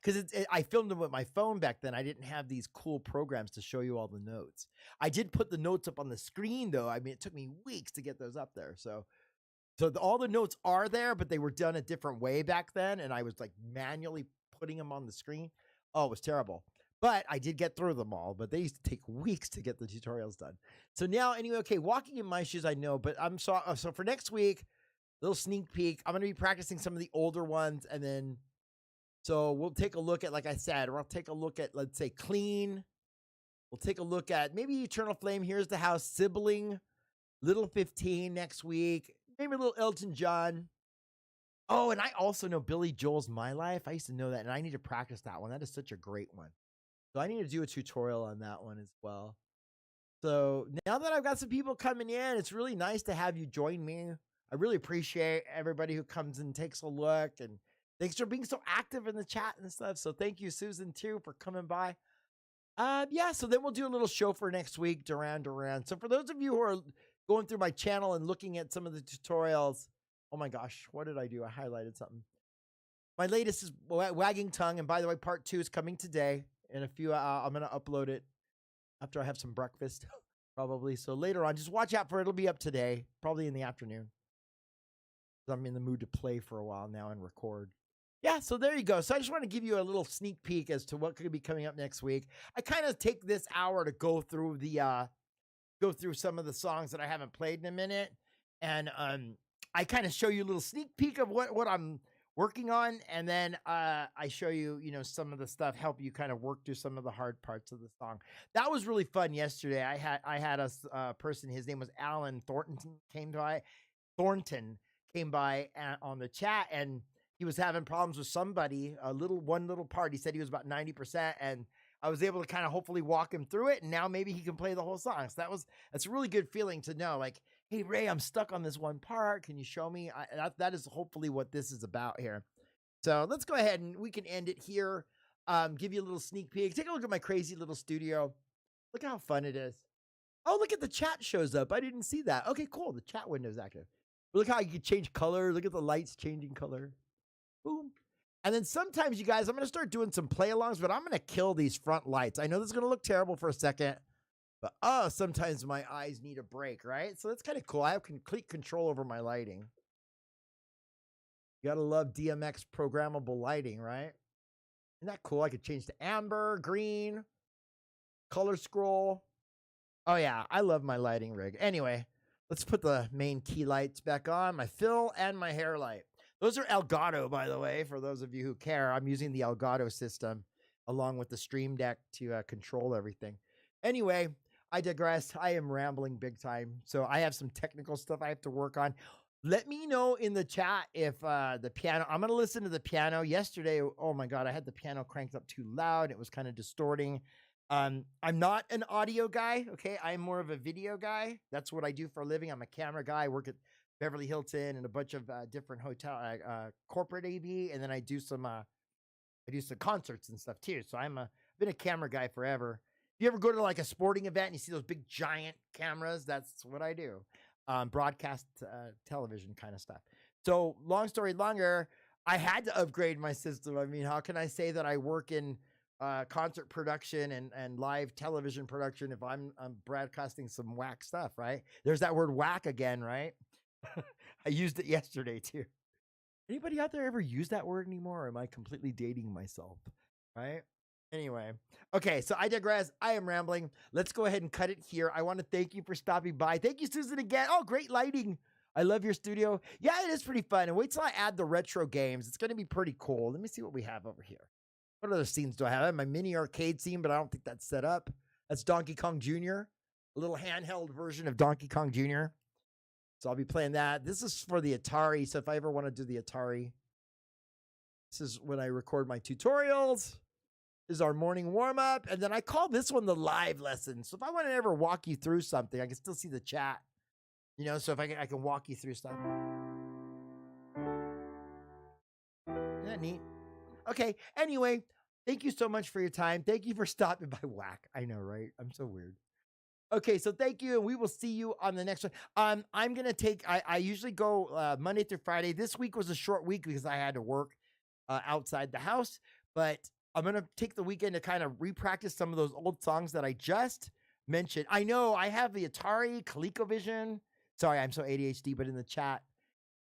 because I filmed them with my phone back then. I didn't have these cool programs to show you all the notes. I did put the notes up on the screen though. I mean, it took me weeks to get those up there. So all the notes are there, but they were done a different way back then, and I was like manually putting them on the screen. Oh, it was terrible. But I did get through them all, but they used to take weeks to get the tutorials done. So now, anyway, okay, walking in my shoes, I know, but so for next week, little sneak peek, I'm going to be practicing some of the older ones, and then, so we'll take a look at, like I said, we'll take a look at, let's say, Clean. We'll take a look at maybe Eternal Flame, Here's the House, Sibling, Little 15 next week, maybe a little Elton John. Oh, and I also know Billy Joel's My Life. I used to know that, and I need to practice that one. That is such a great one. So I need to do a tutorial on that one as well. So now that I've got some people coming in, it's really nice to have you join me. I really appreciate everybody who comes and takes a look, and thanks for being so active in the chat and stuff. So thank you, Susan, too, for coming by. Yeah, so then we'll do a little show for next week, Duran Duran. So for those of you who are going through my channel and looking at some of the tutorials, oh my gosh, what did I do? I highlighted something. My latest is Wagging Tongue, and by the way, part 2 is coming today. In a few, I'm going to upload it after I have some breakfast, probably. So later on, just watch out for it. It'll be up today, probably in the afternoon. I'm in the mood to play for a while now and record. Yeah, so there you go. So I just want to give you a little sneak peek as to what could be coming up next week. I kind of take this hour to go through some of the songs that I haven't played in a minute, and I kind of show you a little sneak peek of what I'm working on, and then I show you, some of the stuff, help you kind of work through some of the hard parts of the song. That was really fun yesterday. I had a person, his name was Alan Thornton, came by on the chat, and he was having problems with somebody, one little part. He said he was about 90%, and I was able to kind of hopefully walk him through it, and now maybe he can play the whole song. So that's a really good feeling to know, like, hey, Ray, I'm stuck on this one part. Can you show me? That is hopefully what this is about here. So let's go ahead and we can end it here. Give you a little sneak peek. Take a look at my crazy little studio. Look how fun it is. Oh, look at the chat shows up. I didn't see that. Okay, cool. The chat window is active. But look how you can change color. Look at the lights changing color. Boom. And then sometimes, you guys, I'm going to start doing some play-alongs, but I'm going to kill these front lights. I know this is going to look terrible for a second, but sometimes my eyes need a break, right? So that's kind of cool. I have complete control over my lighting. You got to love DMX programmable lighting, right? Isn't that cool? I could change to amber, green, color scroll. Oh, yeah. I love my lighting rig. Anyway, let's put the main key lights back on, my fill and my hair light. Those are Elgato, by the way, for those of you who care. I'm using the Elgato system along with the Stream Deck to control everything. Anyway, I digress. I am rambling big time. So I have some technical stuff I have to work on. Let me know in the chat if the piano, I'm going to listen to the piano. Yesterday, oh my God, I had the piano cranked up too loud. It was kind of distorting. I'm not an audio guy, okay? I'm more of a video guy. That's what I do for a living. I'm a camera guy. I work at Beverly Hilton and a bunch of different hotel, corporate AV, and then I do some concerts and stuff too. So I've been a camera guy forever. If you ever go to like a sporting event and you see those big giant cameras, that's what I do. Broadcast television kind of stuff. So long story longer, I had to upgrade my system. I mean, how can I say that I work in concert production and live television production if I'm broadcasting some whack stuff, right? There's that word whack again, right? I used it yesterday too. Anybody out there ever use that word anymore? Or am I completely dating myself? Right? Anyway. Okay, so I digress. I am rambling. Let's go ahead and cut it here. I want to thank you for stopping by. Thank you, Susan, again. Oh, great lighting. I love your studio. Yeah, it is pretty fun. And wait till I add the retro games. It's going to be pretty cool. Let me see what we have over here. What other scenes do I have? I have my mini arcade scene, but I don't think that's set up. That's Donkey Kong Jr., a little handheld version of Donkey Kong Jr. So I'll be playing that. This is for the Atari. So if I ever want to do the Atari, this is when I record my tutorials. This is our morning warm up. And then I call this one the live lesson. So if I want to ever walk you through something, I can still see the chat. So if I can walk you through stuff. Isn't that neat? Okay. Anyway, Thank you so much for your time. Thank you for stopping by. Whack. I know, right? I'm so weird. Okay, so thank you, and we will see you on the next one. I'm gonna take. I usually go Monday through Friday. This week was a short week because I had to work outside the house, but I'm gonna take the weekend to kind of re-practice some of those old songs that I just mentioned. I know I have the Atari, ColecoVision. Sorry, I'm so ADHD, but in the chat,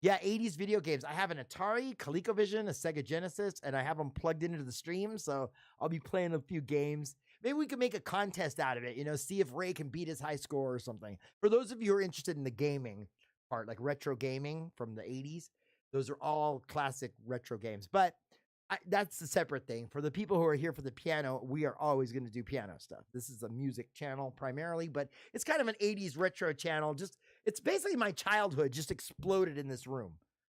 yeah, 80s video games. I have an Atari, ColecoVision, a Sega Genesis, and I have them plugged into the stream. So I'll be playing a few games. Maybe we can make a contest out of it, see if Ray can beat his high score or something. For those of you who are interested in the gaming part, like retro gaming from the 80s, those are all classic retro games. But that's a separate thing. For the people who are here for the piano, we are always going to do piano stuff. This is a music channel primarily, but it's kind of an 80s retro channel. It's basically my childhood just exploded in this room.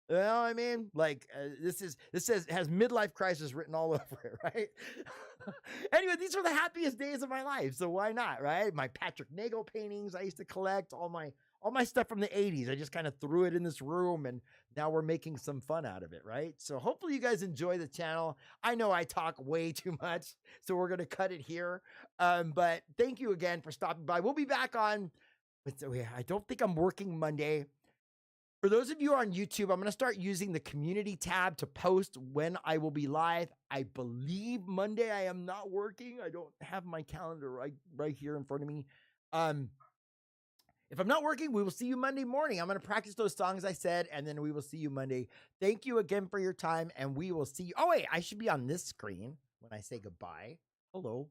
You know what I mean? Like this has midlife crisis written all over it, right? Anyway, these are the happiest days of my life, so why not, right? My Patrick Nagel paintings I used to collect, all my stuff from the 80s. I just kind of threw it in this room, and now we're making some fun out of it, right? So hopefully you guys enjoy the channel. I know I talk way too much, so we're going to cut it here. But thank you again for stopping by. We'll be back on, I don't think I'm working Monday. For those of you on YouTube, I'm going to start using the community tab to post when I will be live. I believe Monday I am not working. I don't have my calendar right here in front of me. If I'm not working, we will see you Monday morning. I'm going to practice those songs I said, and then we will see you Monday. Thank you again for your time, and we will see you. Oh, wait, I should be on this screen when I say goodbye. Hello.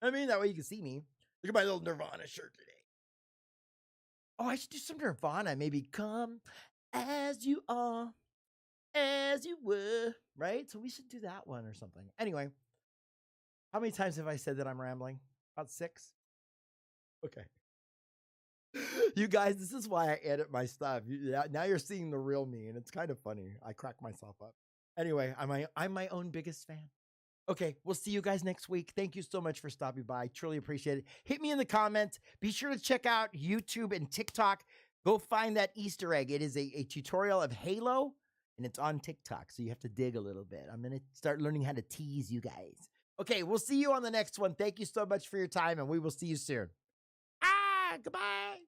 I mean, that way you can see me. Look at my little Nirvana shirt today. Oh, I should do some Nirvana. Maybe come as you are, as you were, right? So we should do that one or something. Anyway, how many times have I said that I'm rambling? About 6? Okay. You guys, this is why I edit my stuff. Now you're seeing the real me, and it's kind of funny. I crack myself up. Anyway, I'm my own biggest fan. Okay, we'll see you guys next week. Thank you so much for stopping by. I truly appreciate it. Hit me in the comments. Be sure to check out YouTube and TikTok. Go find that Easter egg. It is a tutorial of Halo, and it's on TikTok, so you have to dig a little bit. I'm going to start learning how to tease you guys. Okay, we'll see you on the next one. Thank you so much for your time, and we will see you soon. Goodbye.